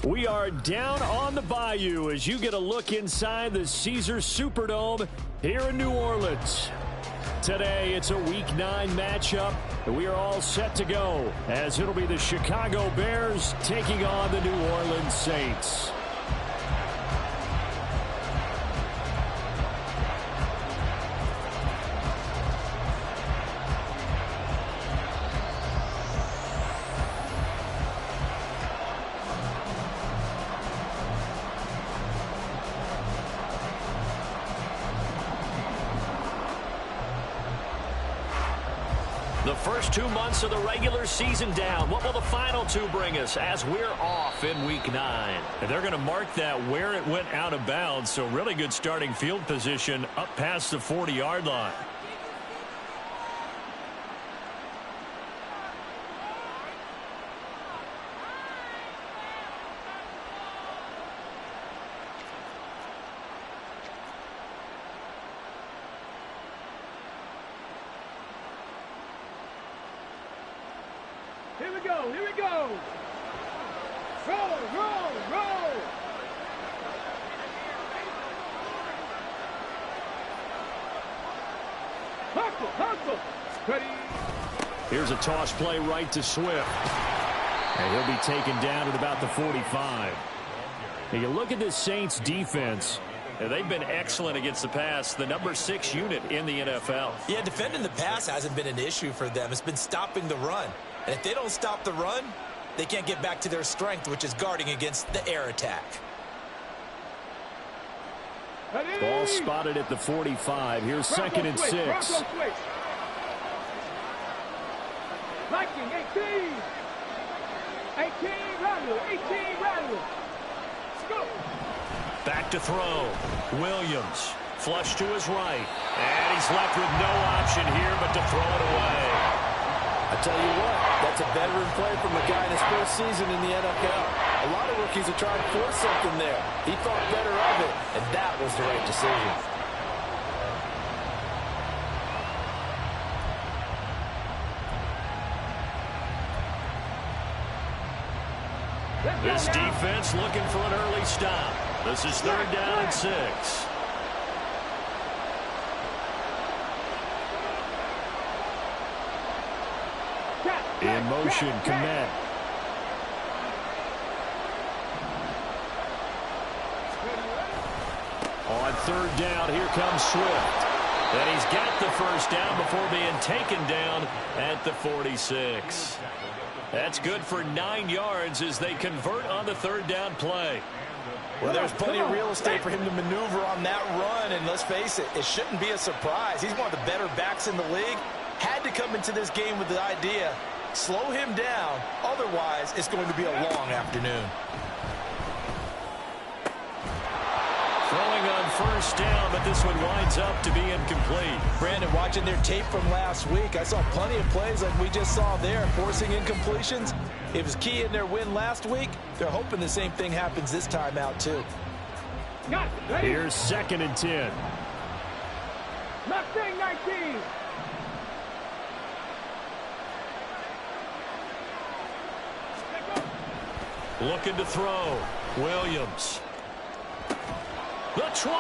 We are down on the bayou as you get a look inside the Caesars Superdome here in New Orleans. Today, it's a Week 9 matchup, and we are all set to go as it'll be the Chicago Bears taking on the New Orleans Saints. The first 2 months of the regular season down. What will the final 2 bring us as we're off in Week 9? And they're going to mark that where it went out of bounds, so really good starting field position up past the 40-yard line. Here we go, here we go. Roll, roll, roll. Hustle, hustle. Ready. Here's a toss play right to Swift. And he'll be taken down at about the 45. Now you look at this Saints defense. They've been excellent against the pass, the number 6 unit in the NFL. Yeah, defending the pass hasn't been an issue for them. It's been stopping the run. And if they don't stop the run, they can't get back to their strength, which is guarding against the air attack. Ball spotted at the 45. Here's second and 6. Viking, 18. 18, rattle, 18, rattle. Let's go. Back to throw. Williams. Flush to his right. And he's left with no option here but to throw it away. I tell you what, that's a veteran play from a guy in his first season in the NFL. A lot of rookies are trying to force something there. He thought better of it, and that was the right decision. This defense looking for an early stop. This is 3rd down and 6. In motion, Komet. On 3rd down, here comes Swift. And he's got the first down before being taken down at the 46. That's good for 9 yards as they convert on the 3rd down play. Well, there's plenty of real estate for him to maneuver on that run, and let's face it, it shouldn't be a surprise. He's one of the better backs in the league. Had to come into this game with the idea, slow him down, otherwise it's going to be a long afternoon. Throwing on 1st down, but this one winds up to be incomplete. Brandon, watching their tape from last week, I saw plenty of plays like we just saw there, forcing incompletions. It was key in their win last week. They're hoping the same thing happens this time out, too. Here's 2nd and 10. Mustang 19. Looking to throw. Williams. The 20.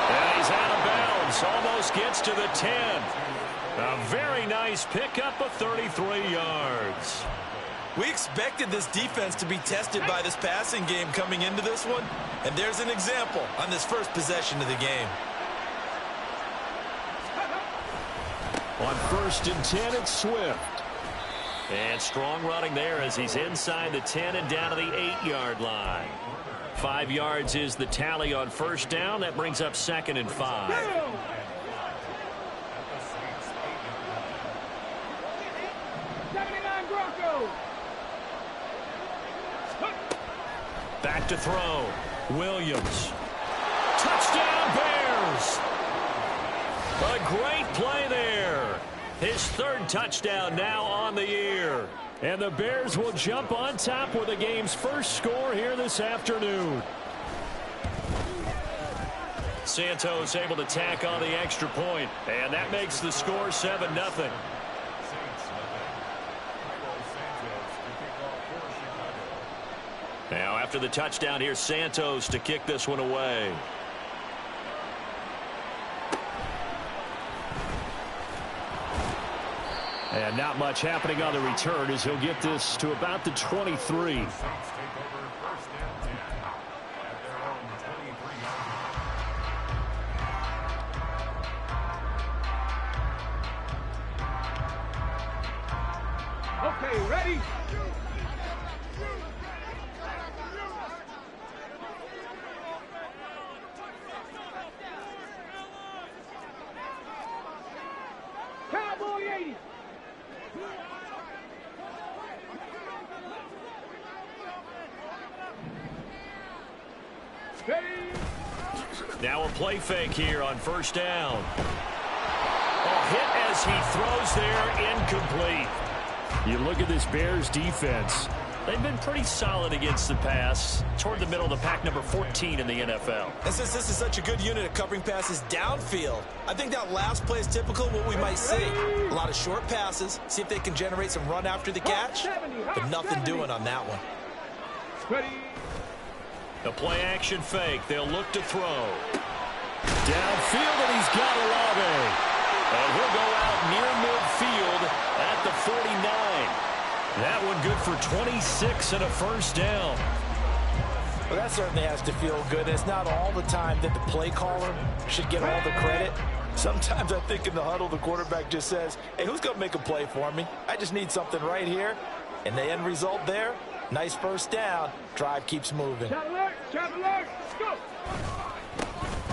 And he's out of bounds. Almost gets to the 10. A very nice pickup of 33 yards. We expected this defense to be tested by this passing game coming into this one. And there's an example on this first possession of the game. On 1st and 10, it's Swift. And strong running there as he's inside the 10 and down to the 8-yard line. 5 yards is the tally on 1st down. That brings up 2nd and 5. Back to throw. Williams. Touchdown, Bears! A great play there. His 3rd touchdown now on the year. And the Bears will jump on top with the game's first score here this afternoon. Santos able to tack on the extra point, and that makes the score 7-0. Now after the touchdown, here's Santos to kick this one away. And not much happening on the return as he'll get this to about the 23. Okay, ready? Cowboy 80. Now a play fake here on first down. A hit as he throws there, incomplete. You look at this Bears defense. They've been pretty solid against the pass, toward the middle of the pack, number 14 in the NFL. And since this is such a good unit of covering passes downfield, I think that last play is typical of what we might see. A lot of short passes, see if they can generate some run after the catch, but nothing doing on that one. Ready? The play action fake. They'll look to throw. Downfield, and he's got Olave. And he'll go out near midfield at the 49. That one good for 26 and a first down. Well, that certainly has to feel good. It's not all the time that the play caller should get all the credit. Sometimes I think in the huddle, the quarterback just says, hey, who's going to make a play for me? I just need something right here. And the end result there, nice first down. Drive keeps moving. Shot alert, let's go.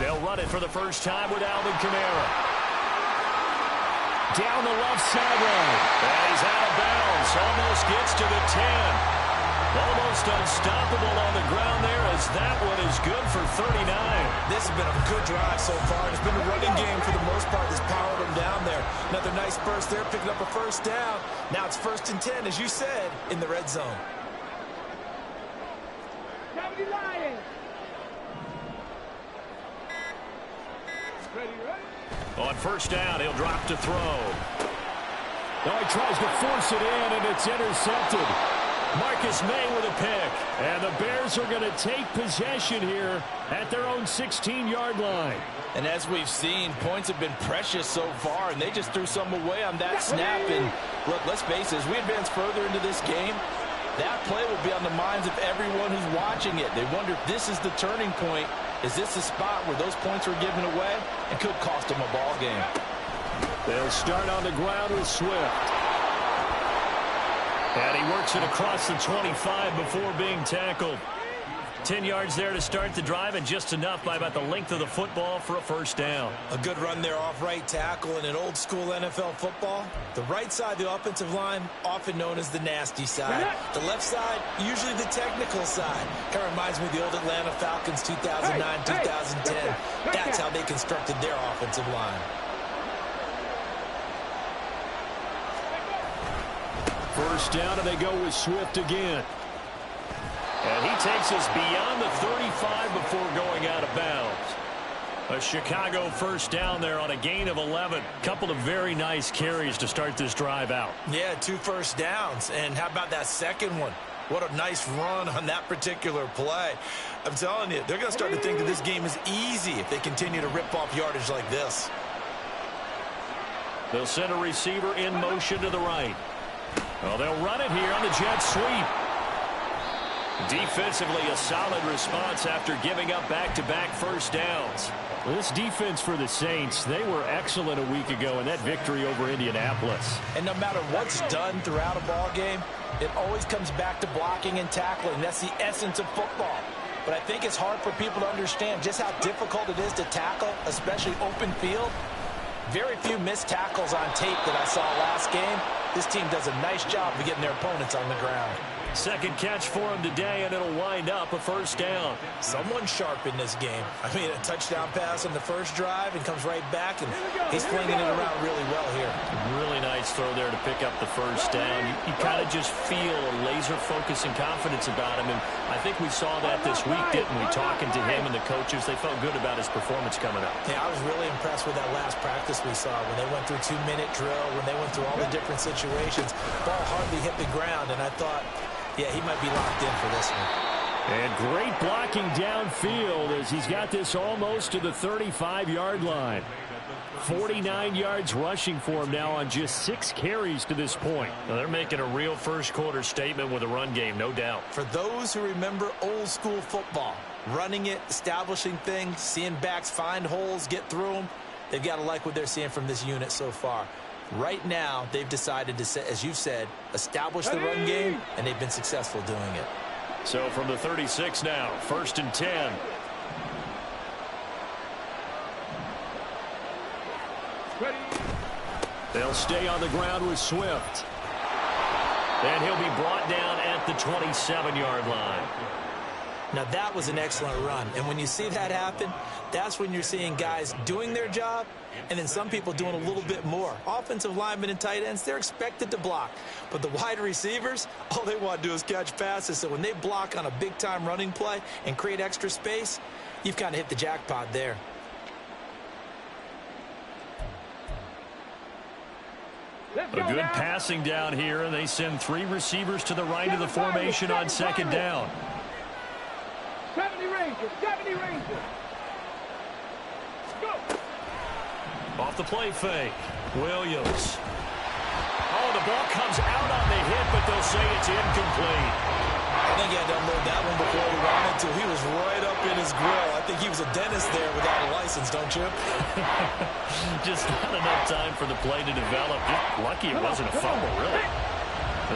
They'll run it for the first time with Alvin Kamara. Down the left sideline. And he's out of bounds. Almost gets to the 10. Almost unstoppable on the ground there as that one is good for 39. This has been a good drive so far. It's been a running game for the most part that's powered them down there. Another nice burst there, picking up a first down. Now it's 1st and 10, as you said, in the red zone. Lions. Ready? On first down, he'll drop to throw. Now he tries to force it in, and it's intercepted. Marcus May with a pick. And the Bears are going to take possession here at their own 16-yard line. And as we've seen, points have been precious so far, and they just threw some away on that snap. And look, let's face it, as we advance further into this game, that play will be on the minds of everyone who's watching it. They wonder if this is the turning point. Is this the spot where those points were given away and could cost them a ball game? They'll start on the ground with Swift. And he works it across the 25 before being tackled. 10 yards there to start the drive, and just enough by about the length of the football for a first down. A good run there off right tackle. In an old school NFL football, the right side of the offensive line, often known as the nasty side. The left side, usually the technical side. Kind of reminds me of the old Atlanta Falcons 2009, 2010. That's how they constructed their offensive line. First down, and they go with Swift again. And he takes us beyond the 35 before going out of bounds. A Chicago first down there on a gain of 11. Couple of very nice carries to start this drive out. Yeah, 2 first downs. And how about that second one? What a nice run on that particular play. I'm telling you, they're going to start to think that this game is easy if they continue to rip off yardage like this. They'll send a receiver in motion to the right. Well, they'll run it here on the jet sweep. Defensively, a solid response after giving up back-to-back first downs. Well, this defense for the Saints, they were excellent a week ago in that victory over Indianapolis. And no matter what's done throughout a ball game, it always comes back to blocking and tackling. That's the essence of football. But I think it's hard for people to understand just how difficult it is to tackle, especially open field. Very few missed tackles on tape that I saw last game. This team does a nice job of getting their opponents on the ground. Second catch for him today, and it'll wind up a first down. Someone sharp in this game. I mean, a touchdown pass on the first drive and comes right back, and he's flinging it around really well here. Really nice throw there to pick up the first down. You kind of just feel a laser focus and confidence about him, and I think we saw that this week, didn't we? Talking to him and the coaches, they felt good about his performance coming up. Yeah, I was really impressed with that last practice we saw when they went through 2-minute drill, when they went through all the different situations. Ball hardly hit the ground, and I thought, yeah, he might be locked in for this one. And great blocking downfield as he's got this almost to the 35-yard line. 49 yards rushing for him now on just 6 carries to this point. Now they're making a real first-quarter statement with a run game, no doubt. For those who remember old-school football, running it, establishing things, seeing backs find holes, get through them, they've got to like what they're seeing from this unit so far. Right now, they've decided to, as you've said, establish the run game, and they've been successful doing it. So from the 36 now, 1st and 10. Ready. They'll stay on the ground with Swift. And he'll be brought down at the 27-yard line. Now, that was an excellent run. And when you see that happen, that's when you're seeing guys doing their job and then some people doing a little bit more. Offensive linemen and tight ends, they're expected to block. But the wide receivers, all they want to do is catch passes. So when they block on a big-time running play and create extra space, you've kind of hit the jackpot there. Let's A go good now. passing down here, and they send 3 receivers to the right of the formation on 2nd down. 70 Rangers, 70 Rangers. Go. Off the play fake, Williams. Oh, the ball comes out on the hit, but they'll say it's incomplete. I think he had to unload that one before he wanted to. He was right up in his grill. I think he was a dentist there without a license, don't you? Just not enough time for the play to develop. Just lucky it wasn't a fumble, really.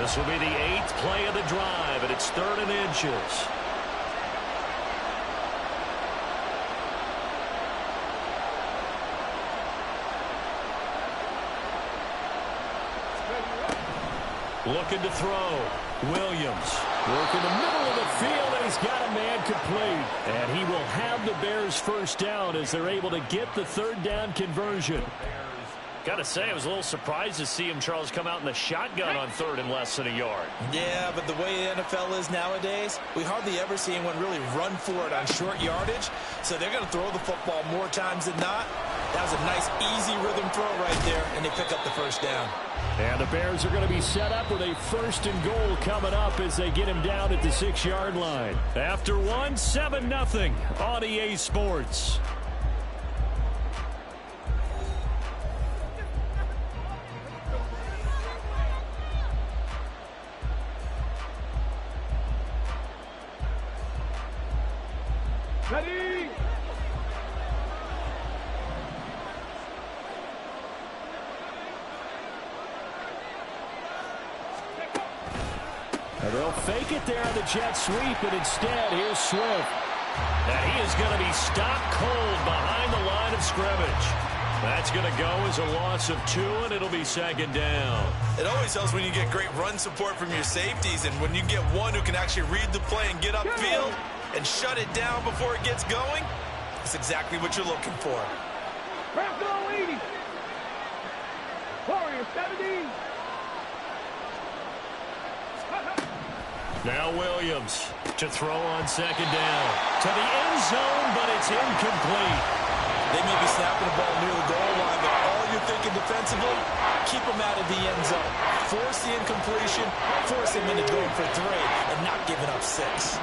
This will be the 8th play of the drive, and it's 3rd and inches. Looking to throw. Williams. Working the middle of the field, and he's got a man complete. And he will have the Bears first down as they're able to get the 3rd down conversion. Got to say, I was a little surprised to see him, Charles, come out in the shotgun on 3rd and less than a yard. Yeah, but the way the NFL is nowadays, we hardly ever see anyone really run for it on short yardage. So they're going to throw the football more times than not. That was a nice, easy rhythm throw right there, and they pick up the first down. And the Bears are going to be set up with a 1st and goal coming up as they get him down at the 6-yard line. After one, 7-0 on EA Sports. Ready. And they'll fake it there on the jet sweep, and instead, here's Swift. And he is going to be stopped cold behind the line of scrimmage. That's going to go as a loss of 2, and it'll be 2nd down. It always helps when you get great run support from your safeties, and when you get one who can actually read the play and get upfield and shut it down before it gets going. That's exactly what you're looking for. Personal 80. Warrior 70. Now Williams to throw on 2nd down. To the end zone, but it's incomplete. They may be snapping the ball near the goal line, but all you're thinking defensively, keep them out of the end zone. Force the incompletion, force him into going for 3, and not giving up 6.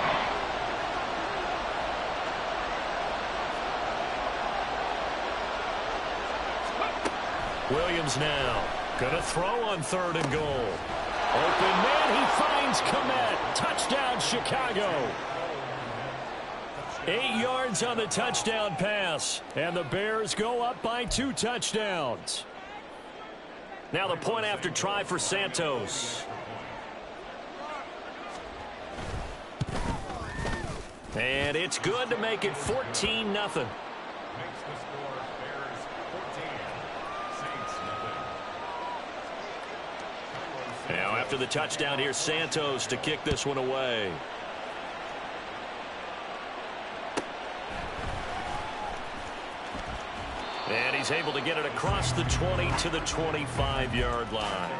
Williams now going to throw on 3rd and goal. Open man, he finds Komet. Touchdown, Chicago. 8 yards on the touchdown pass. And the Bears go up by 2 touchdowns. Now the point after try for Santos. And it's good to make it 14-0. Now after the touchdown, here's Santos to kick this one away. And he's able to get it across the 20 to the 25-yard line.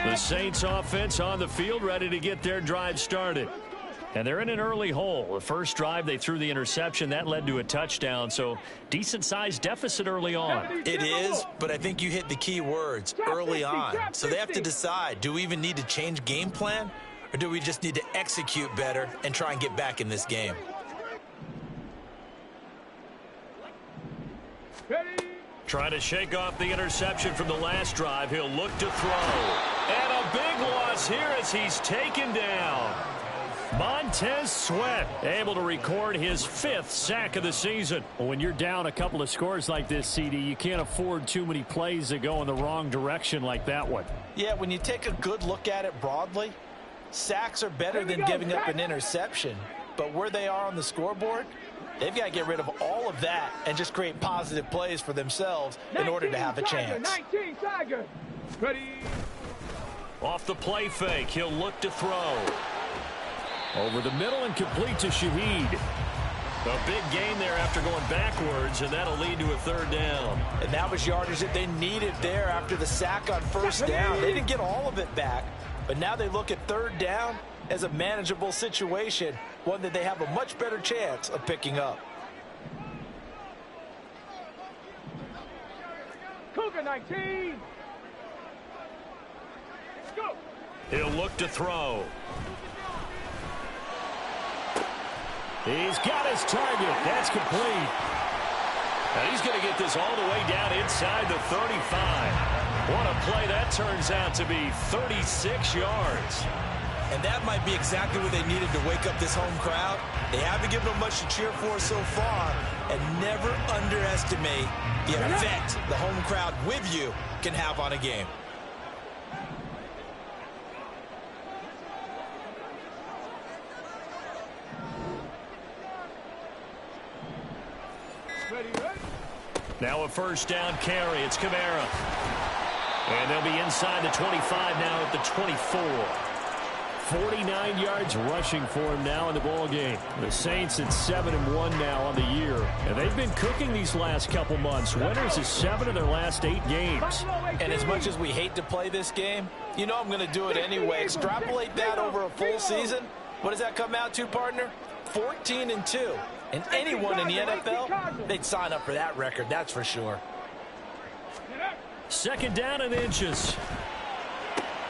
The Saints offense on the field, ready to get their drive started. And they're in an early hole. The first drive, they threw the interception. That led to a touchdown, so decent-sized deficit early on. It is, but I think you hit the key words, early on. So they have to decide, do we even need to change game plan, or do we just need to execute better and try and get back in this game? Trying to shake off the interception from the last drive. He'll look to throw. And a big loss here as he's taken down. Montez Sweat able to record his 5th sack of the season. Well, when you're down a couple of scores like this, CD, you can't afford too many plays that go in the wrong direction like that one. Yeah, when you take a good look at it broadly, sacks are better than giving up an interception. But where they are on the scoreboard, they've got to get rid of all of that and just create positive plays for themselves in order to have a chance. 19 Tiger. Ready. Off the play fake, he'll look to throw. Over the middle and complete to Shaheed. A big gain there after going backwards, and that'll lead to a 3rd down. And that was yardage that they needed there after the sack on 1st down. They didn't get all of it back, but now they look at 3rd down as a manageable situation, one that they have a much better chance of picking up. Cougar 19. Let's go. He'll look to throw. He's got his target. That's complete. Now he's going to get this all the way down inside the 35. What a play that turns out to be, 36 yards. And that might be exactly what they needed to wake up this home crowd. They haven't given them much to cheer for so far, and never underestimate the effect the home crowd with you can have on a game. Now a 1st down carry. It's Kamara. And they'll be inside the 25 now at the 24. 49 yards rushing for him now in the ball game. The Saints at 7-1 now on the year. And they've been cooking these last couple months. Winners is 7 of their last 8 games. And as much as we hate to play this game, you know I'm going to do it anyway. Extrapolate that over a full season. What does that come out to, partner? 14-2. And anyone in the NFL, they'd sign up for that record, that's for sure. 2nd down and inches.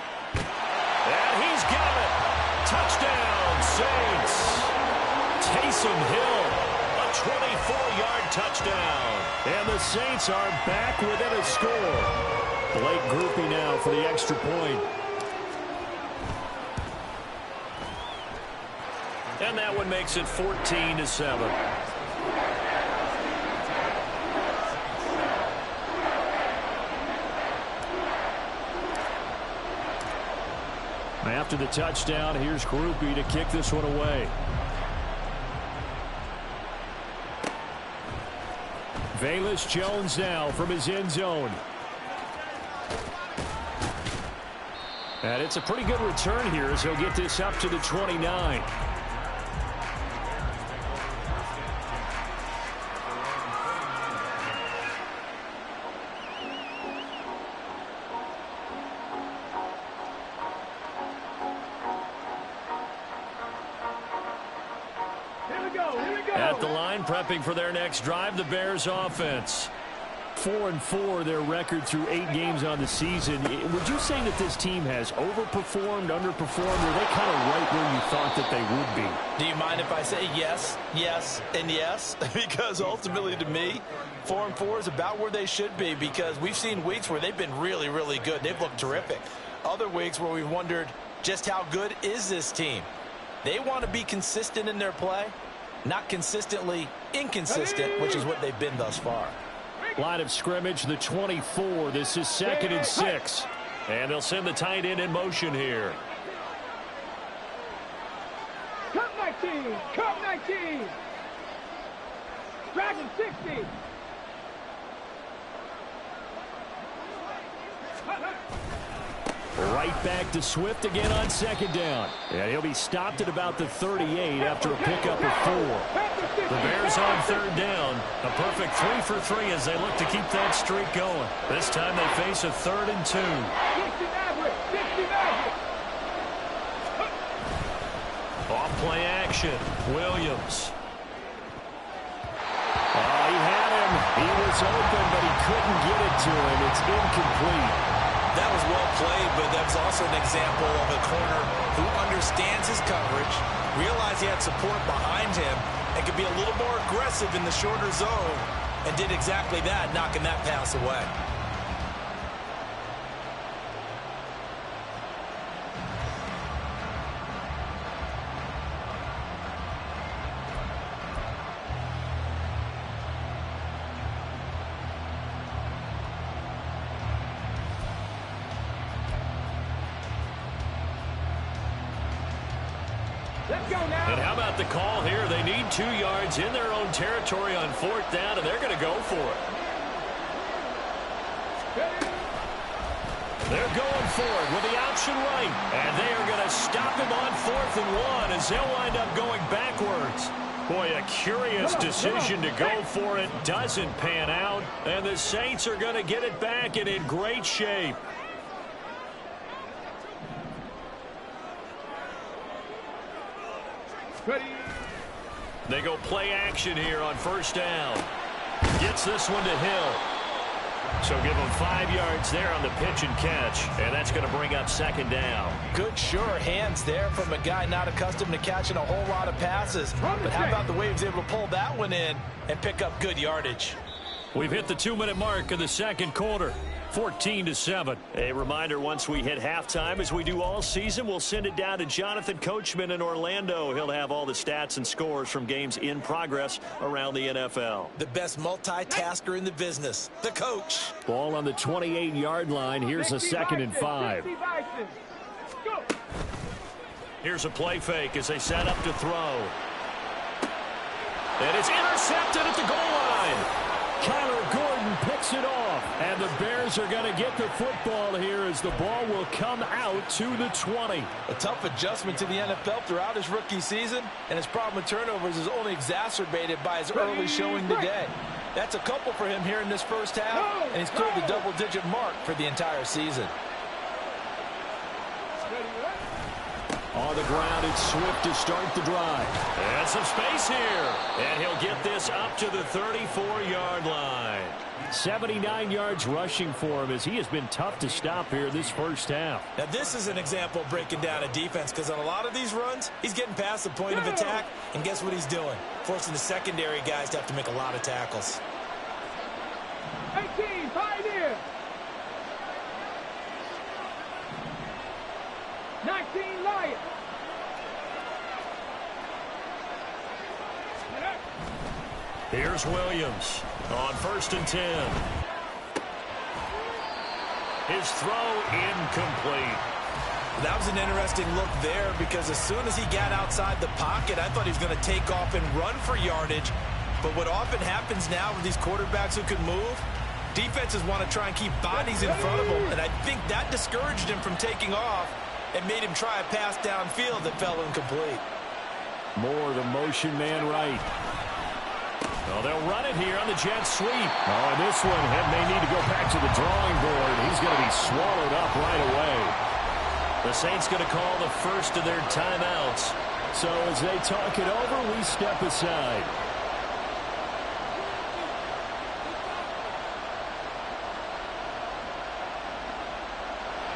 And he's got it. Touchdown, Saints. Taysom Hill, a 24-yard touchdown. And the Saints are back within a score. Blake Groupie now for the extra point. And that one makes it 14-7. After the touchdown, here's Groupie to kick this one away. Velus Jones now from his end zone. And it's a pretty good return here as he'll get this up to the 29. At the line, prepping for their next drive, the Bears offense. 4-4 their record through 8 games on the season. Would you say that this team has overperformed, underperformed, or are they kind of right where you thought that they would be? Do you mind if I say yes, yes, and yes? Because ultimately to me, 4-4 is about where they should be, because we've seen weeks where they've been really, really good. They've looked terrific. Other weeks where we've wondered just how good is this team. They want to be consistent in their play, not consistently inconsistent, which is what they've been thus far. Line of scrimmage, the 24. This is 2nd and 6. And they'll send the tight end in motion here. Cup 19. Cup 19. Dragon 60. Right back to Swift again on 2nd down. And he'll be stopped at about the 38 after a pickup of 4. The Bears on 3rd down. A perfect 3 for 3 as they look to keep that streak going. This time they face a 3rd and 2. Off play action. Williams. He had him. He was open, but he couldn't get it to him. It's incomplete. That was well played, but that's also an example of a corner who understands his coverage, realized he had support behind him, and could be a little more aggressive in the shorter zone, and did exactly that, knocking that pass away. And how about the call here? They need 2 yards in their own territory on 4th down, and they're going to go for it. They're going for it with the option right. And they are going to stop him on 4th and 1 as they'll wind up going backwards. Boy, a curious decision to go for it. Doesn't pan out. And the Saints are going to get it back and in great shape. They go play action here on 1st down. Gets this one to Hill. So give him 5 yards there on the pitch and catch. And that's going to bring up 2nd down. Good, sure hands there from a guy not accustomed to catching a whole lot of passes. But how about the way he was able to pull that one in and pick up good yardage? We've hit the 2-minute mark of the 2nd quarter. 14-7. A reminder, once we hit halftime, as we do all season, we'll send it down to Jonathan Coachman in Orlando. He'll have all the stats and scores from games in progress around the NFL. The best multitasker in the business, the coach. Ball on the 28-yard line. Here's a 2nd and 5. Here's a play fake as they set up to throw. And it's intercepted at the goal line. Kyler Gordon picks it off, and the Bears are going to get the football here as the ball will come out to the 20. A tough adjustment to the NFL throughout his rookie season, and his problem with turnovers is only exacerbated by his early showing today. That's a couple for him here in this 1st half, and he's cleared the double-digit mark for the entire season. On the ground, it's Swift to start the drive. And some space here. And he'll get this up to the 34-yard line. 79 yards rushing for him as he has been tough to stop here this 1st half. Now, this is an example of breaking down a defense because on a lot of these runs, he's getting past the point of attack, and guess what he's doing? Forcing the secondary guys to have to make a lot of tackles. 18, Pioneer. 19, Lion. Here's Williams on 1st and 10. His throw incomplete. That was an interesting look there because as soon as he got outside the pocket, I thought he was going to take off and run for yardage. But what often happens now with these quarterbacks who can move, defenses want to try and keep bodies in front of them, and I think that discouraged him from taking off and made him try a pass downfield that fell incomplete. More the motion man right. Oh, they'll run it here on the jet sweep. Oh, and this one may need to go back to the drawing board. He's going to be swallowed up right away. The Saints going to call the first of their timeouts. So as they talk it over, we step aside.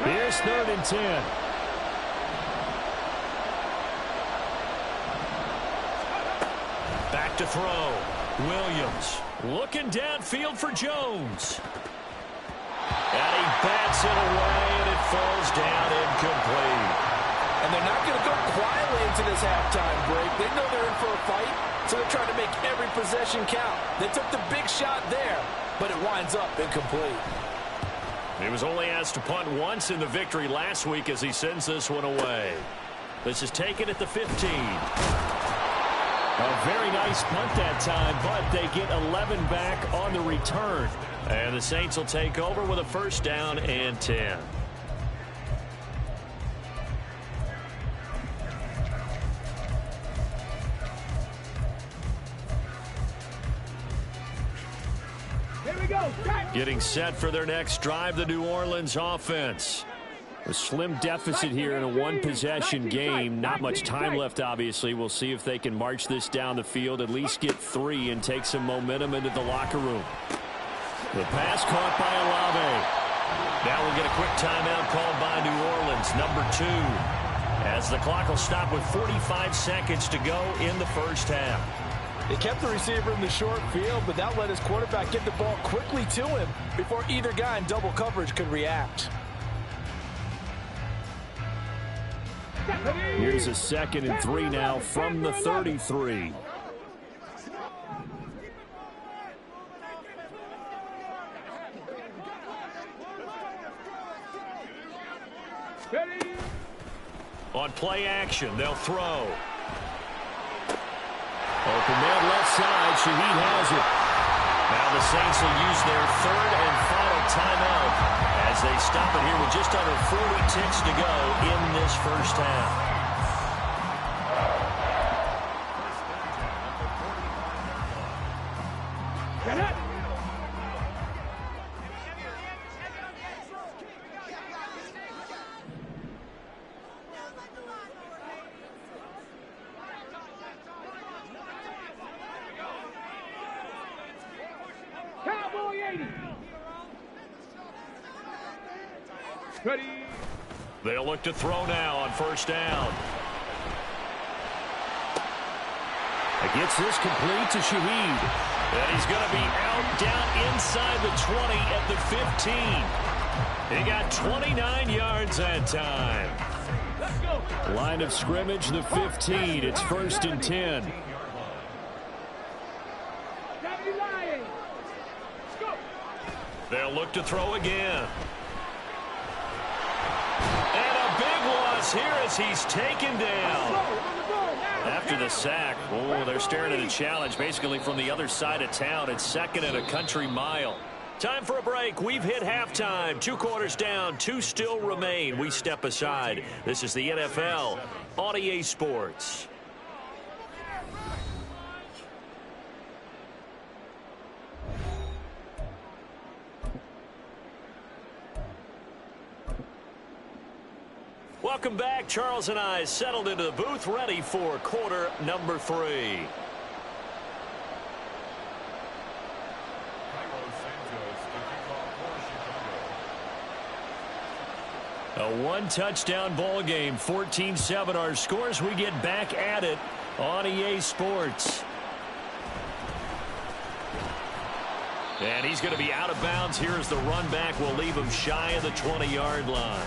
Here's 3rd and 10. Back to throw. Williams looking downfield for Jones. And he bats it away, and it falls down incomplete. And they're not going to go quietly into this halftime break. They know they're in for a fight, so they're trying to make every possession count. They took the big shot there, but it winds up incomplete. He was only asked to punt once in the victory last week as he sends this one away. This is taken at the 15. A very nice punt that time, but they get 11 back on the return. And the Saints will take over with a 1st down and 10. Here we go. Getting set for their next drive, the New Orleans offense. A slim deficit here in a one-possession game. Not much time left, obviously. We'll see if they can march this down the field, at least get 3 and take some momentum into the locker room. The pass caught by Olave. Now we'll get a quick timeout called by New Orleans, number 2, as the clock will stop with 45 seconds to go in the first half. They kept the receiver in the short field, but that let his quarterback get the ball quickly to him before either guy in double coverage could react. Here's a 2nd and 3 now from the 33. On play action, they'll throw. Open man left side. Shaheed has it. Now the Saints will use their 3rd and final timeout as they stop it here with just under 40 ticks to go in this first half. They'll look to throw now on first down. It gets this complete to Shaheed. And he's going to be out down inside the 20 at the 15. He got 29 yards that time. Line of scrimmage, the 15. It's 1st and 10. They'll look to throw again. And a big loss here as he's taken down. After the sack, they're staring at a challenge basically from the other side of town. It's 2nd and a country mile. Time for a break. We've hit halftime. 2 quarters down, 2 still remain. We step aside. This is the NFL on EA Sports. Welcome back. Charles and I settled into the booth, ready for quarter number 3. A 1-touchdown ball game, 14-7 our scores. We get back at it on EA Sports. And he's going to be out of bounds here as the run back will leave him shy of the 20-yard line.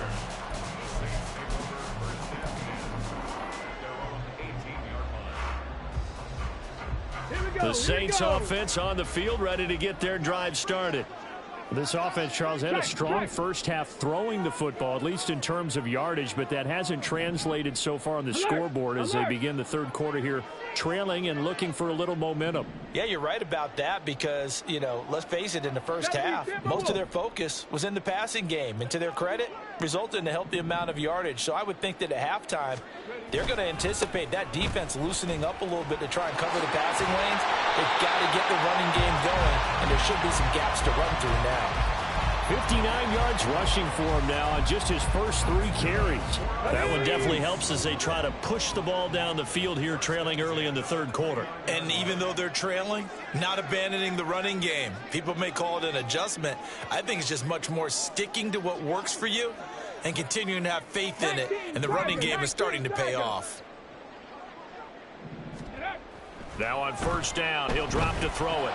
The Saints offense on the field, ready to get their drive started. This offense, Charles, had a strong first half throwing the football, at least in terms of yardage, but that hasn't translated so far on the scoreboard as they begin the 3rd quarter here, trailing and looking for a little momentum. Yeah, you're right about that because, let's face it, in the first half, most of their focus was in the passing game. And to their credit, resulted in a healthy amount of yardage. So I would think that at halftime, they're going to anticipate that defense loosening up a little bit to try and cover the passing lanes. They've got to get the running game going, and there should be some gaps to run through now. 59 yards rushing for him now on just his first 3 carries. That one definitely helps as they try to push the ball down the field here, trailing early in the 3rd quarter. And even though they're trailing, not abandoning the running game. People may call it an adjustment. I think it's just much more sticking to what works for you and continuing to have faith in it. And the running game is starting to pay off. Now on first down, he'll drop to throw it.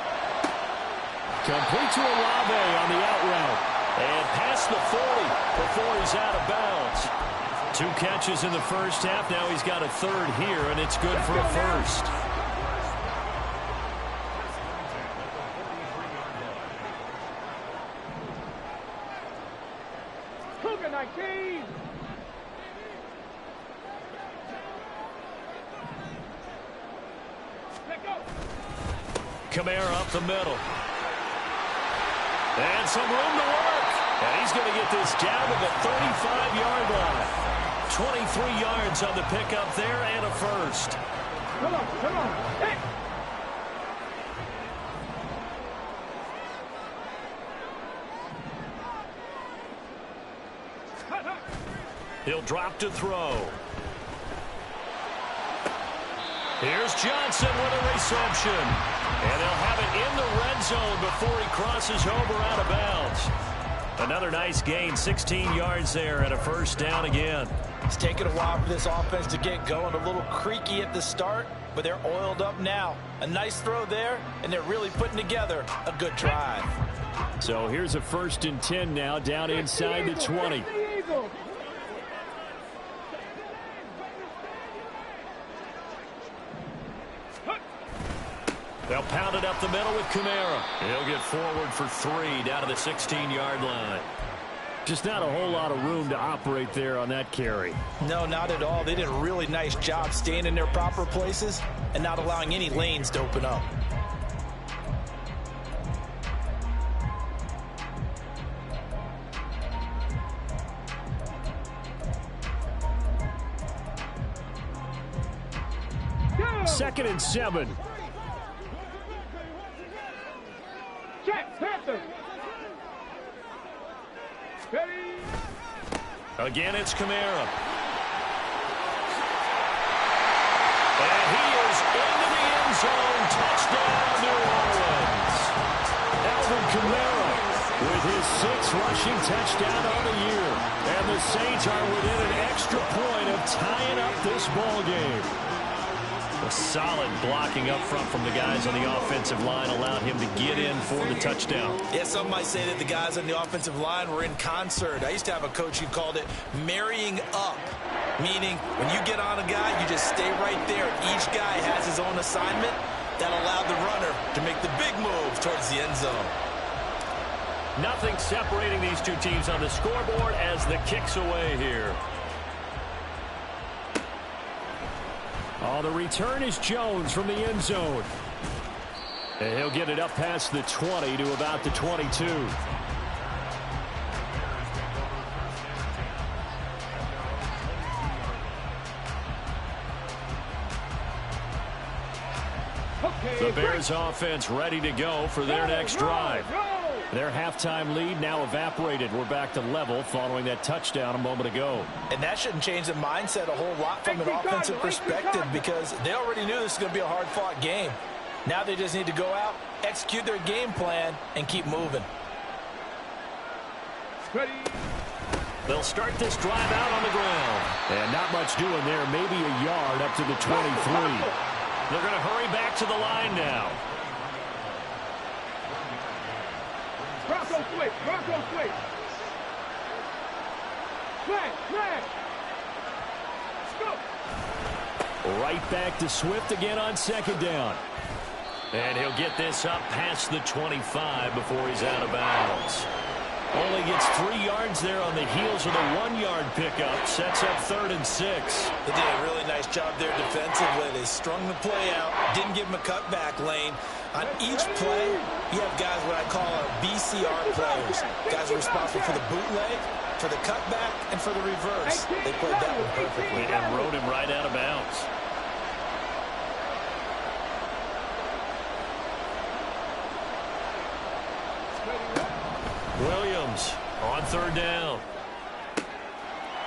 Complete to Olave on the out route. And past the 40 before he's out of bounds. 2 catches in the first half. Now he's got a 3rd here, and it's good for a first. Kamara up the middle. And some room to work. And he's going to get this down to the 35-yard line. 23 yards on the pickup there and a first. Come on. Hey. He'll drop to throw. Here's Johnson with a reception. And they'll have it in the red zone before he crosses over out of bounds. Another nice gain, 16 yards there and a first down again. It's taken a while for this offense to get going. A little creaky at the start, but they're oiled up now. A nice throw there, and they're really putting together a good drive. So here's a 1st and 10 now, down inside the 20. They'll pound it up the middle with Kamara. He'll get forward for 3 down to the 16-yard line. Just not a whole lot of room to operate there on that carry. No, not at all. They did a really nice job staying in their proper places and not allowing any lanes to open up. Second and 7. Check, Panther. Again, it's Kamara. And he is into the end zone. Touchdown, New Orleans. Alvin Kamara with his 6th rushing touchdown on the year. And the Saints are within an extra point of tying up this ball game. A solid blocking up front from the guys on the offensive line allowed him to get in for the touchdown. Yeah, some might say that the guys on the offensive line were in concert. I used to have a coach who called it marrying up, meaning when you get on a guy, you just stay right there. Each guy has his own assignment. That allowed the runner to make the big move towards the end zone. Nothing separating these two teams on the scoreboard as the kick's away here. Oh, the return is Jones from the end zone. And he'll get it up past the 20 to about the 22. The Bears offense ready to go for their next drive. Their halftime lead now evaporated. We're back to level following that touchdown a moment ago. And that shouldn't change the mindset a whole lot from an offensive perspective because they already knew this was going to be a hard-fought game. Now they just need to go out, execute their game plan, and keep moving. They'll start this drive out on the ground. And not much doing there, maybe a yard up to the 23. They're going to hurry back to the line now. Bronco switch, Bronco switch. Flag. Go. Right back to Swift again on 2nd down. And he'll get this up past the 25 before he's out of bounds. Only gets 3 yards there on the heels of the 1-yard pickup. Sets up 3rd and 6. They did a really nice job there defensively. They strung the play out, didn't give him a cutback lane. On each play, you have guys what I call BCR players. Guys are responsible for the bootleg, for the cutback, and for the reverse. They played that one perfectly. And rode him right out of bounds. Williams on 3rd down.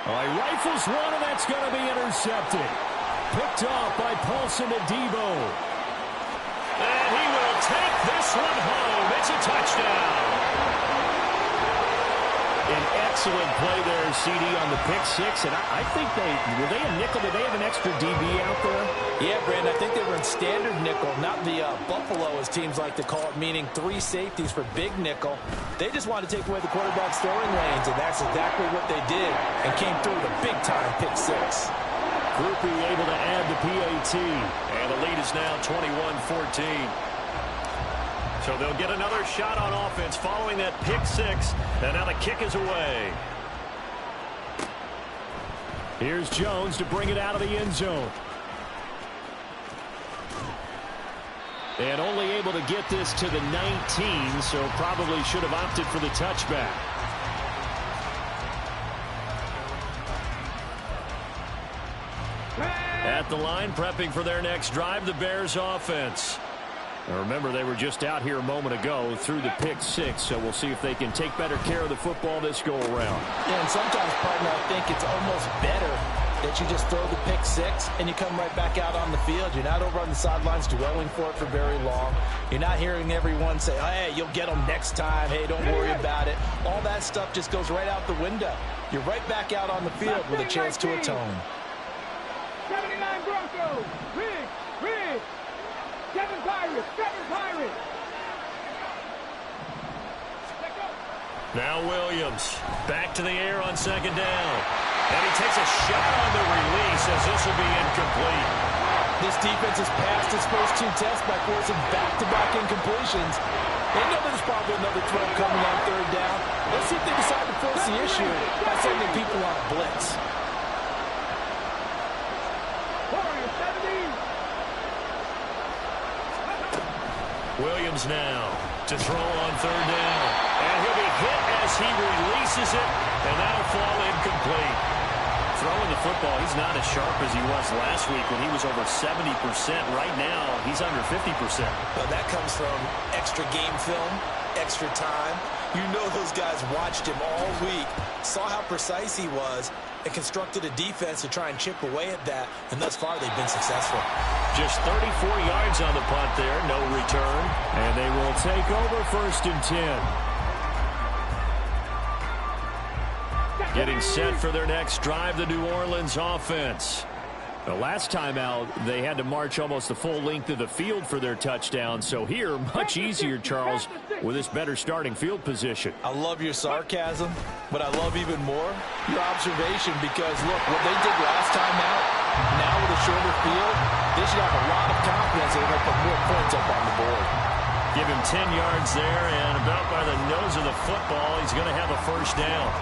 He rifles one, and that's going to be intercepted. Picked off by Paulson Adebo. And he will take this one home. It's a touchdown. An excellent play there, CD, on the pick 6. And I think were they a nickel? Did they have an extra DB out there? Yeah, Brandon, I think they were in standard nickel, not the Buffalo, as teams like to call it, meaning 3 safeties for big nickel. They just wanted to take away the quarterback's throwing lanes, and that's exactly what they did, and came through with a big-time pick 6. Groupie able to add the PAT. And the lead is now 21-14. So they'll get another shot on offense following that pick 6. And now the kick is away. Here's Jones to bring it out of the end zone. And only able to get this to the 19, so probably should have opted for the touchback. At the line, prepping for their next drive, the Bears offense. Now remember, they were just out here a moment ago through the pick six, so we'll see if they can take better care of the football this go-around. Yeah, and sometimes, partner, I think it's almost better that you just throw the pick six and you come right back out on the field. You're not over on the sidelines dwelling for it for very long. You're not hearing everyone say, hey, you'll get them next time. Hey, don't worry about it. All that stuff just goes right out the window. You're right back out on the field with a chance to atone. 79 Broncos. Rig. 7 Pirates. Now Williams back to the air on second down. And he takes a shot on the release as this will be incomplete. This defense has passed its first 2 tests by forcing back-to-back incompletions. They know there's probably another throw coming on third down. Let's see if they decide to force the issue by sending people on a blitz. Williams now to throw on third down. And he'll be hit as he releases it, and that'll fall incomplete. Throwing the football, he's not as sharp as he was last week when he was over 70%. Right now, he's under 50%. Well, that comes from extra game film, extra time. You know those guys watched him all week, saw how precise he was, and constructed a defense to try and chip away at that, and thus far they've been successful. Just 34 yards on the punt there, no return. And they will take over 1st and 10. Getting set for their next drive, the New Orleans offense. The last time out, they had to march almost the full length of the field for their touchdown. So here, much easier, Charles, with this better starting field position. I love your sarcasm, but I love even more your observation because, look, what they did last time out, now with a shorter field, they should have a lot of confidence that they're going to put more points up on the board. Give him 10 yards there, and about by the nose of the football, he's going to have a first down.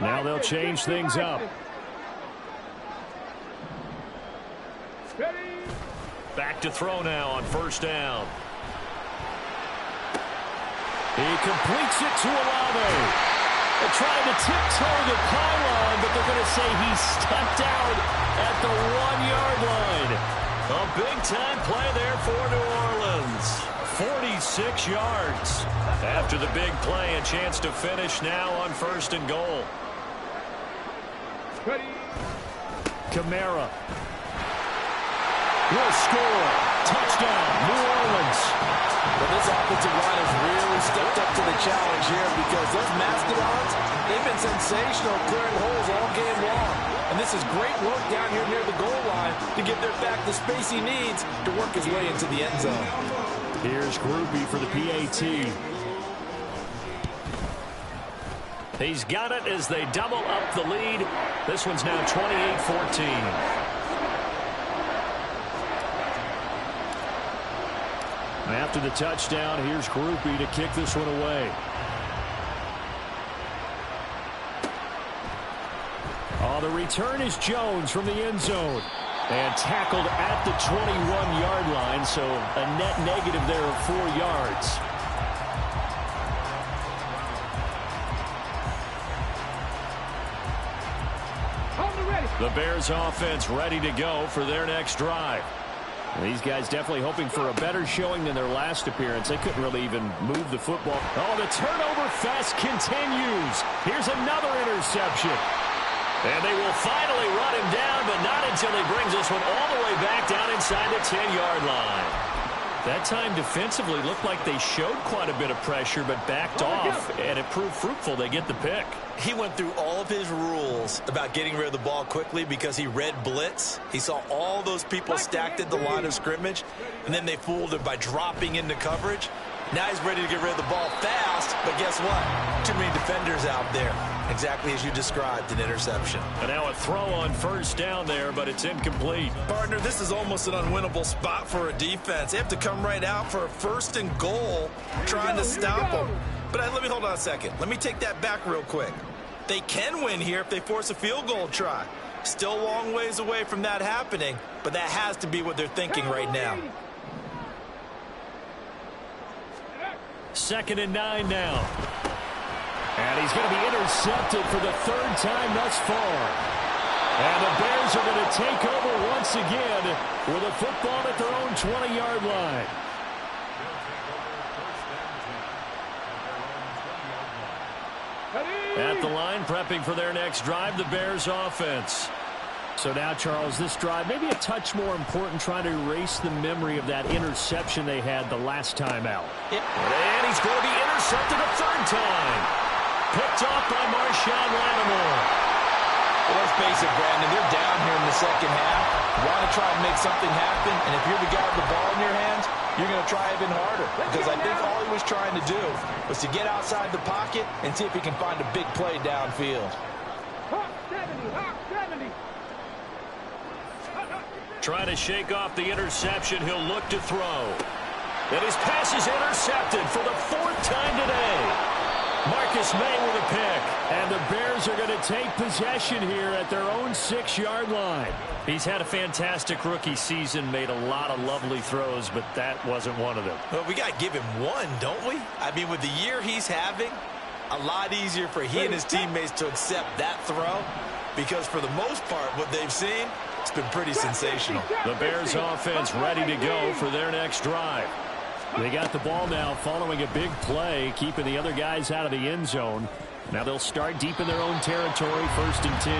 Now they'll change things up. Back to throw now on 1st down. He completes it to Olave. They're trying to tiptoe the pylon, but they're going to say he stepped out at the 1-yard line. A big-time play there for New Orleans. 46 yards. After the big play, a chance to finish now on 1st and goal. Kamara will score. Touchdown, New Orleans. But this offensive line has really stepped up to the challenge here because those Mastodons, they've been sensational clearing holes all game long. And this is great work down here near the goal line to give their back the space he needs to work his way into the end zone. Here's Groupie for the PAT. He's got it as they double up the lead. This one's now 28-14. After the touchdown, here's Groupie to kick this one away. Oh, the return is Jones from the end zone. And tackled at the 21-yard line, so a net negative there of 4 yards. The Bears offense ready to go for their next drive. These guys definitely hoping for a better showing than their last appearance. They couldn't really even move the football. Oh, the turnover fest continues. Here's another interception. And they will finally run him down, but not until he brings this one all the way back down inside the 10-yard line. That time defensively looked like they showed quite a bit of pressure, but backed off, and it proved fruitful. They get the pick. He went through all of his rules about getting rid of the ball quickly because he read blitz. He saw all those people stacked at the line of scrimmage, and then they fooled him by dropping into coverage. Now he's ready to get rid of the ball fast, but guess what? Too many defenders out there. Exactly as you described, an interception. And now a throw on 1st down there, but it's incomplete. Partner, this is almost an unwinnable spot for a defense. They have to come right out for a 1st and goal, trying to stop them. But let me hold on a second. Let me take that back real quick. They can win here if they force a field goal try. Still a long ways away from that happening, but that has to be what they're thinking right now. 2nd and 9 now. And he's going to be intercepted for the 3rd time thus far. And the Bears are going to take over once again with a football at their own 20-yard line. At the line, prepping for their next drive, the Bears offense. So now, Charles, this drive, maybe a touch more important, trying to erase the memory of that interception they had the last time out. And he's going to be intercepted a 3rd time. Picked off by Marshawn Lattimore. Well, let's face it, Brandon, they're down here in the 2nd half. Want to try and make something happen, and if you're the guy with the ball in your hands, you're going to try even harder. Because I think all he was trying to do was to get outside the pocket and see if he can find a big play downfield. Hawk 70, Hawk 70. Trying to shake off the interception. He'll look to throw. And his pass is intercepted for the 4th time today. Marcus May with a pick. And the Bears are going to take possession here at their own 6-yard line. He's had a fantastic rookie season, made a lot of lovely throws, but that wasn't one of them. Well, we got to give him one, don't we? I mean, with the year he's having, a lot easier for he and his teammates to accept that throw, because for the most part, what they've seen, it's been pretty sensational. The Bears offense ready to go for their next drive. They got the ball now following a big play, keeping the other guys out of the end zone. Now they'll start deep in their own territory, 1st and 10.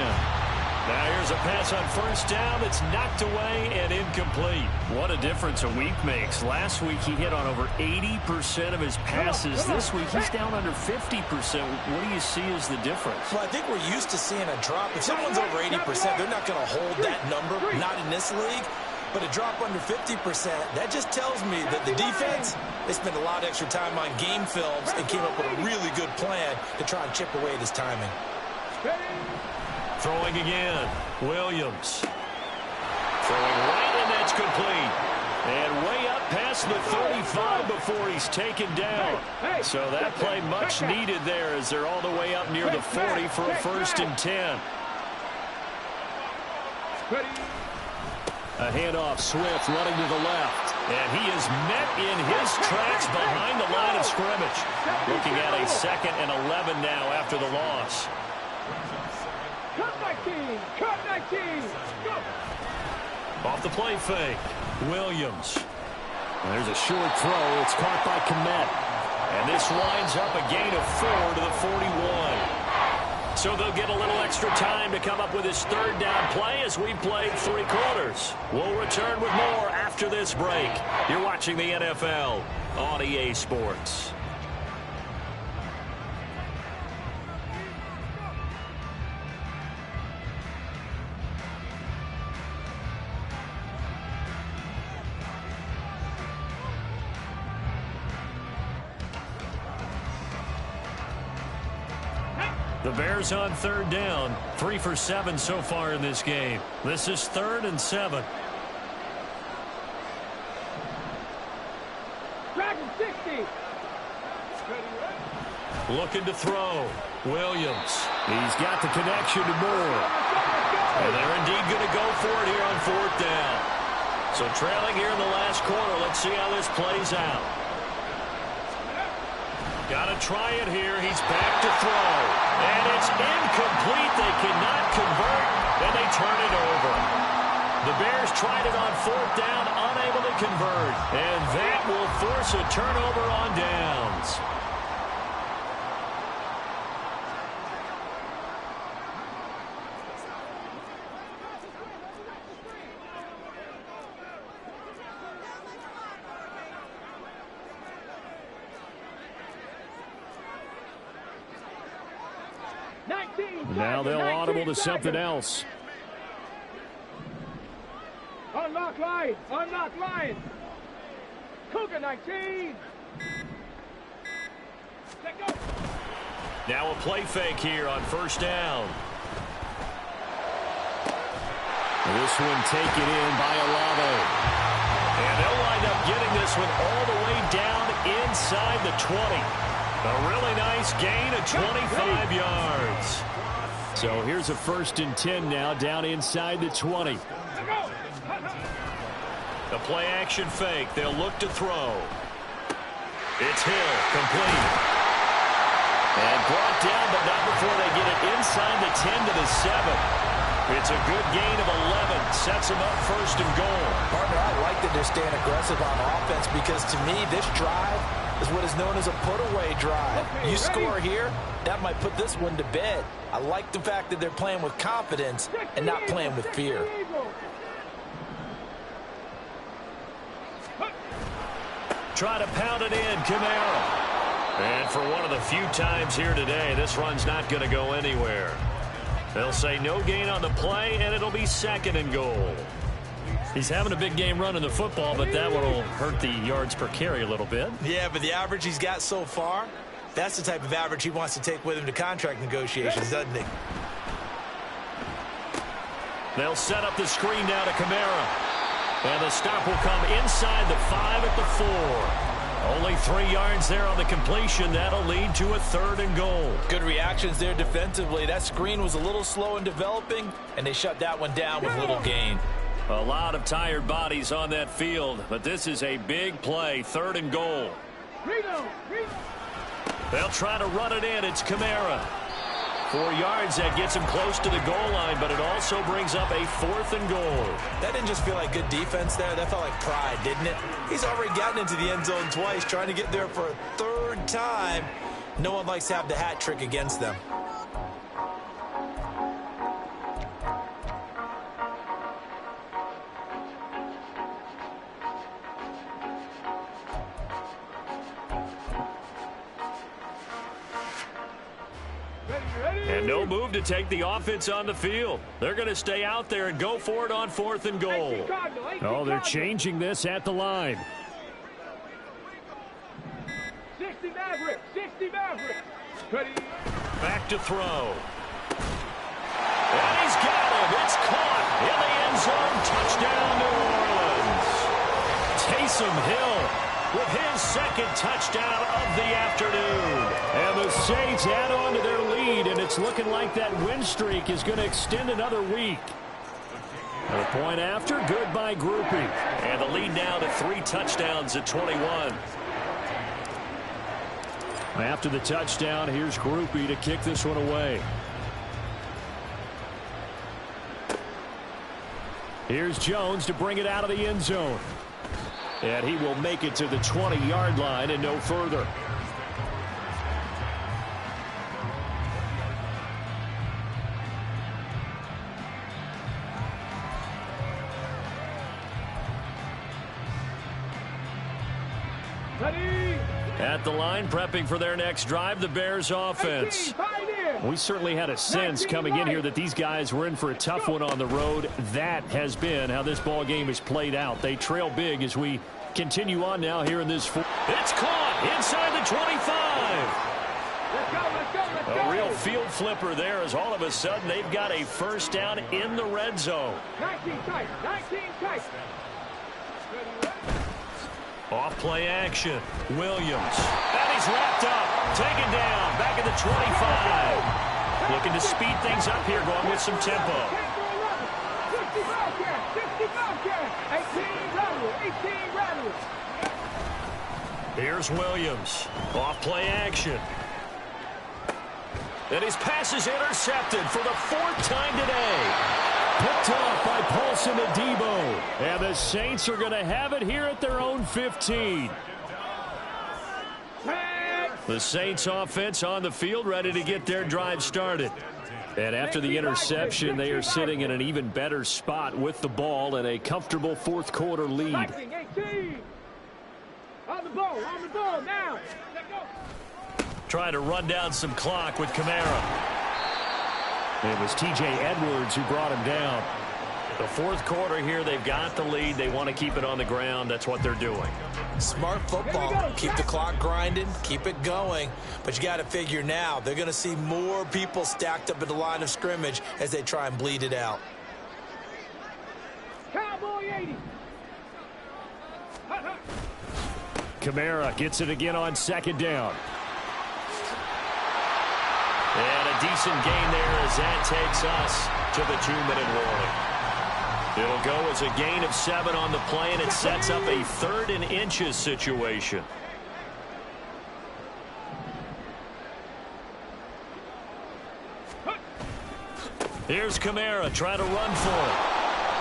Now here's a pass on 1st down that's knocked away and incomplete. What a difference a week makes. Last week he hit on over 80% of his passes. This week he's down under 50%. What do you see as the difference? Well, I think we're used to seeing a drop. If someone's over 80%, they're not going to hold that number, not in this league. But a drop under 50%, that just tells me that the defense, they spent a lot of extra time on game films and came up with a really good plan to try and chip away at his timing. Throwing again, Williams. Throwing right, and that's complete. And way up past the 35 before he's taken down. So that play much needed there as they're all the way up near the 40 for a 1st and 10. A handoff, Swift running to the left. And he is met in his tracks behind the line of scrimmage. Looking at a 2nd and 11 now after the loss. Cut 19, cut 19. Go. Off the play fake, Williams. And there's a short throw. It's caught by Kmet. And this winds up a gain of 4 to the 41. So they'll get a little extra time to come up with his 3rd down play as we played 3 quarters. We'll return with more after this break. You're watching the NFL on EA Sports. The Bears on 3rd down, 3 for 7 so far in this game. This is 3rd and 7. Dragon 60. Looking to throw. Williams. He's got the connection to Moore. And they're indeed going to go for it here on 4th down. So trailing here in the last quarter. Let's see how this plays out. Got to try it here. He's back to throw. And it's incomplete. They cannot convert, and they turn it over. The Bears tried it on 4th down, unable to convert. And that will force a turnover on downs. Now they'll audible to something else. Unlock line. Unlock line. Cougar 19. Let go. Now a play fake here on 1st down. This one taken in by Olave. And they'll wind up getting this one all the way down inside the 20. A really nice gain of 25 yards. So here's a 1st and 10 now, down inside the 20. The play action fake. They'll look to throw. It's Hill, complete. And brought down, but not before they get it inside the 10 to the 7. It's a good gain of 11. Sets them up 1st and goal. Partner, I like that they're staying aggressive on offense because to me, this drive is what is known as a put-away drive. You score here, that might put this one to bed. I like the fact that they're playing with confidence and not playing with fear. Try to pound it in, Kamara. And for one of the few times here today, this run's not going to go anywhere. They'll say no gain on the play, and it'll be 2nd and goal. He's having a big game running the football, but that one will hurt the yards per carry a little bit. Yeah, but the average he's got so far, that's the type of average he wants to take with him to contract negotiations, doesn't he? They'll set up the screen now to Kamara. And the stop will come inside the 5 at the 4. Only 3 yards there on the completion. That'll lead to a 3rd and goal. Good reactions there defensively. That screen was a little slow in developing, and they shut that one down with little gain. A lot of tired bodies on that field, but this is a big play. 3rd and goal. They'll try to run it in. It's Kamara. 4 yards, that gets him close to the goal line, but it also brings up a 4th and goal. That didn't just feel like good defense there. That felt like pride, didn't it? He's already gotten into the end zone twice, trying to get there for a 3rd time. No one likes to have the hat trick against them. And no move to take the offense on the field. They're going to stay out there and go for it on 4th and goal. Oh, they're changing this at the line. 60 Maverick, 60 Maverick. Back to throw. And he's got him. It's caught in the end zone. Touchdown, New Orleans. Taysom Hill with his 2nd touchdown of the afternoon. And the Saints add on to their lead, and it's looking like that win streak is going to extend another week. The point after, good by Groupie. And the lead now to 3 touchdowns at 21. After the touchdown, here's Groupie to kick this one away. Here's Jones to bring it out of the end zone. And he will make it to the 20-yard line and no further. At the line, prepping for their next drive, the Bears offense. We certainly had a sense coming in here that these guys were in for a tough one on the road. That has been how this ball game is played out. They trail big as we continue on now here in this. It's caught inside the 25. A real field flipper there as all of a sudden they've got a 1st down in the red zone. 19 tight, 19 tight. Off play action. Williams. And he's wrapped up. Taken down. Back at the 25. Looking to speed things up here, going with some tempo. 18 rattle. Here's Williams. Off play action. And his pass is intercepted for the 4th time today. Picked off by Paulson Adebo. And the Saints are going to have it here at their own 15. The Saints offense on the field ready to get their drive started. And after the interception, they are sitting in an even better spot with the ball and a comfortable 4th quarter lead. On the ball now. Trying to run down some clock with Kamara. It was T.J. Edwards who brought him down. The 4th quarter here, they've got the lead. They want to keep it on the ground. That's what they're doing. Smart football. Keep the clock grinding. Keep it going. But you got to figure now, they're going to see more people stacked up at the line of scrimmage as they try and bleed it out. Cowboy 80. Kamara gets it again on 2nd down. And a a decent gain there as that takes us to the 2-minute warning. It'll go as a gain of 7 on the play, and it sets up a 3rd and inches situation. Here's Kamara trying to run for it.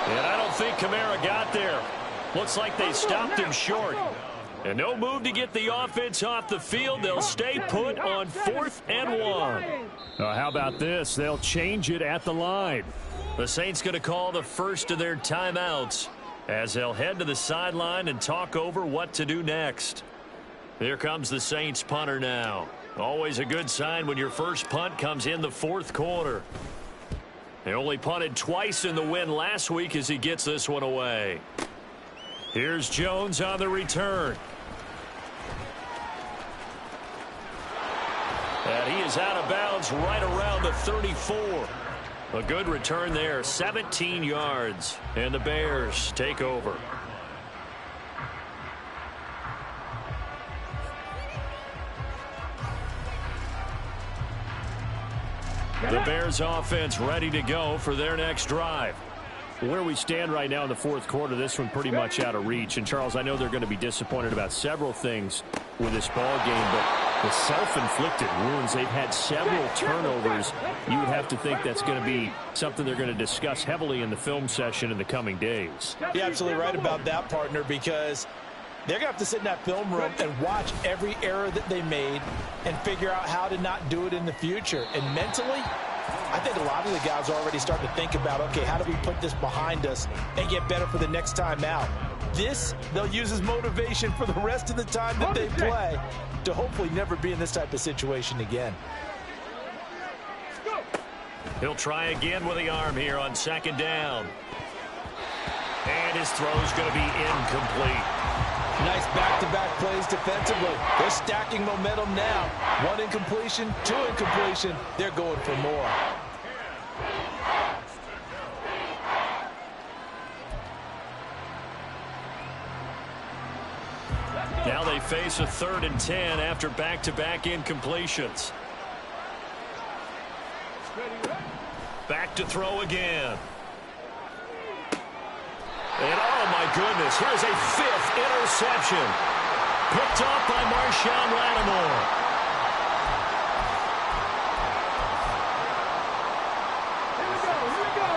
And I don't think Kamara got there. Looks like they stopped him short. And no move to get the offense off the field. They'll stay put on 4th and 1. How about this? They'll change it at the line. The Saints going to call the first of their timeouts as they'll head to the sideline and talk over what to do next. Here comes the Saints punter now. Always a good sign when your first punt comes in the 4th quarter. They only punted twice in the win last week as he gets this one away. Here's Jones on the return. And he is out of bounds right around the 34. A good return there, 17 yards. And the Bears take over. The Bears offense ready to go for their next drive. Where we stand right now in the 4th quarter, this one pretty much out of reach. And, Charles, I know they're going to be disappointed about several things with this ball game, but the self-inflicted wounds, they've had several turnovers. You would have to think that's going to be something they're going to discuss heavily in the film session in the coming days. You're absolutely right about that, partner, because they're going to have to sit in that film room and watch every error that they made and figure out how to not do it in the future. And mentally, I think a lot of the guys are already starting to think about, okay, how do we put this behind us and get better for the next time out? This, they'll use as motivation for the rest of the time that they play to hopefully never be in this type of situation again. He'll try again with the arm here on 2nd down. And his throw's going to be incomplete. Nice back-to-back plays defensively. They're stacking momentum now. 1 incompletion, 2 incompletion. They're going for more. Now they face a 3rd and 10 after back-to-back incompletions. Back to throw again. And oh my goodness, here's a 5th interception. Picked off by Marshawn Lattimore.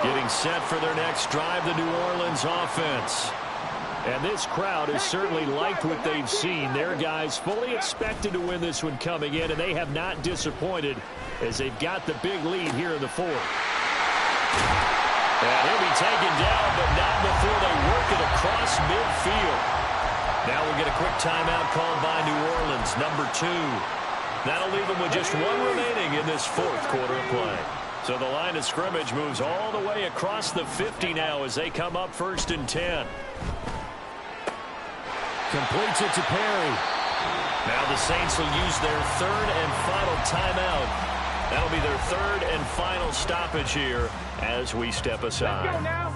Getting set for their next drive, the New Orleans offense. And this crowd has certainly liked what they've seen. Their guys fully expected to win this one coming in, and they have not disappointed as they've got the big lead here in the 4th. And he'll be taken down, but not before they work it across midfield. Now we'll get a quick timeout called by New Orleans, number 2. That'll leave them with just 1 remaining in this 4th quarter of play. So the line of scrimmage moves all the way across the 50 now as they come up 1st and 10. Completes it to Perry. Now the Saints will use their 3rd and final timeout. That'll be their 3rd and final stoppage here as we step aside. Let's go now.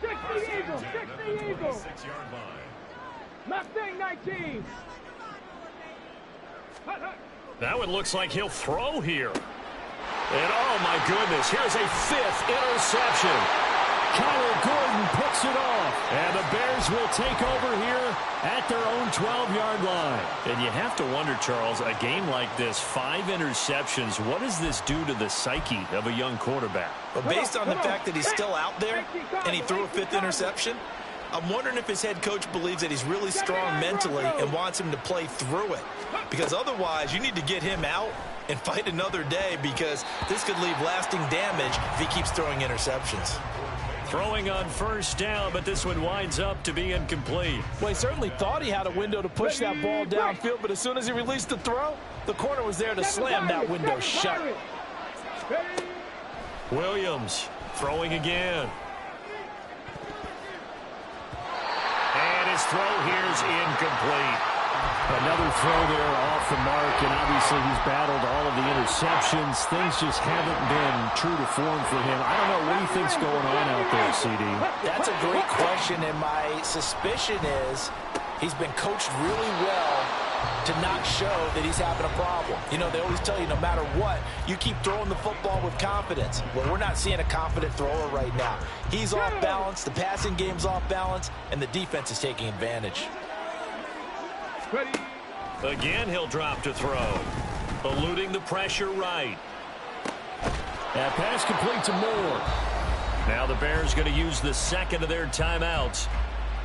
60 Eagles, 60 Eagles. Mustang 19. That one looks like he'll throw here. And oh my goodness, here's a 5th interception. Kyler Gordon picks it off. And the Bears will take over here at their own 12-yard line. And you have to wonder, Charles, a game like this, 5 interceptions, what does this do to the psyche of a young quarterback? But based on the fact that he's still out there and he threw a 5th interception, I'm wondering if his head coach believes that he's really strong mentally and wants him to play through it. Because otherwise, you need to get him out and fight another day, because this could leave lasting damage if he keeps throwing interceptions. Throwing on 1st down, but this one winds up to be incomplete. Well, he certainly thought he had a window to push that ball downfield, but as soon as he released the throw, the corner was there to slam that window shut. Williams throwing again. And his throw here is incomplete. Another throw there off the mark, and obviously he's battled all of the interceptions. Things just haven't been true to form for him. I don't know, what do you think's going on out there, CD? That's a great question, and my suspicion is he's been coached really well to not show that he's having a problem. You know, they always tell you no matter what, you keep throwing the football with confidence. Well, we're not seeing a confident thrower right now. He's off balance, the passing game's off balance, and the defense is taking advantage. Ready. Again, he'll drop to throw. Eluding the pressure right. That pass complete to Moore. Now the Bears going to use the second of their timeouts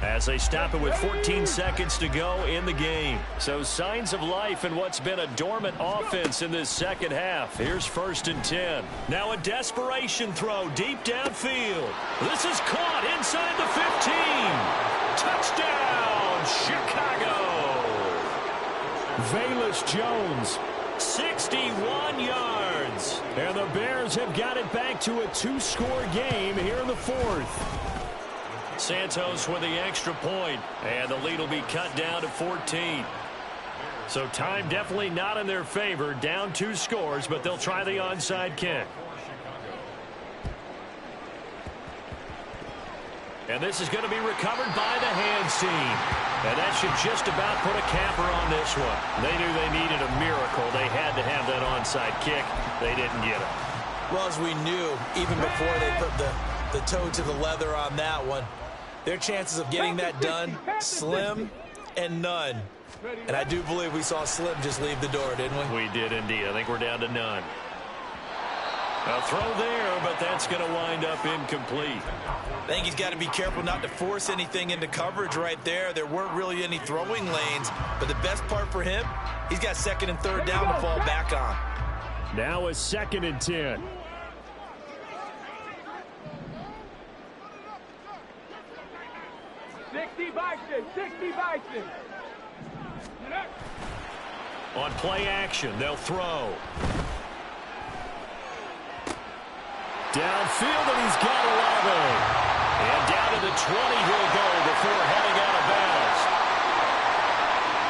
as they stop it with 14 seconds to go in the game. So signs of life in what's been a dormant offense in this second half. Here's 1st and 10. Now a desperation throw deep downfield. This is caught inside the 15. Touchdown, Chicago. Velus Jones, 61 yards. And the Bears have got it back to a 2-score game here in the 4th. Santos with the extra point, and the lead will be cut down to 14. So time definitely not in their favor. Down 2 scores, but they'll try the onside kick. And this is going to be recovered by the hands team. And that should just about put a capper on this one. They knew they needed a miracle. They had to have that onside kick. They didn't get it. Well, as we knew, even before they put the toe to the leather on that one, their chances of getting that done, slim and none. And I do believe we saw Slim just leave the door, didn't we? We did indeed. I think we're down to none. A throw there, but that's going to wind up incomplete. I think he's got to be careful not to force anything into coverage right there. There weren't really any throwing lanes, but the best part for him, he's got 2nd and 3rd down to fall back on. Now a 2nd and 10. On play action, they'll throw. Downfield, and he's got 11. And down to the 20 he'll go before heading out of bounds.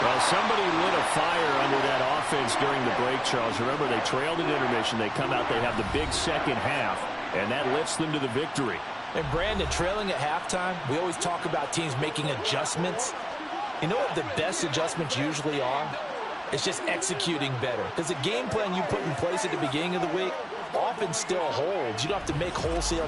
Well, somebody lit a fire under that offense during the break, Charles. Remember, they trailed at intermission. They come out, they have the big second half, and that lifts them to the victory. And Brandon, trailing at halftime, we always talk about teams making adjustments. You know what the best adjustments usually are? It's just executing better. Because the game plan you put in place at the beginning of the week often still holds. You don't have to make wholesale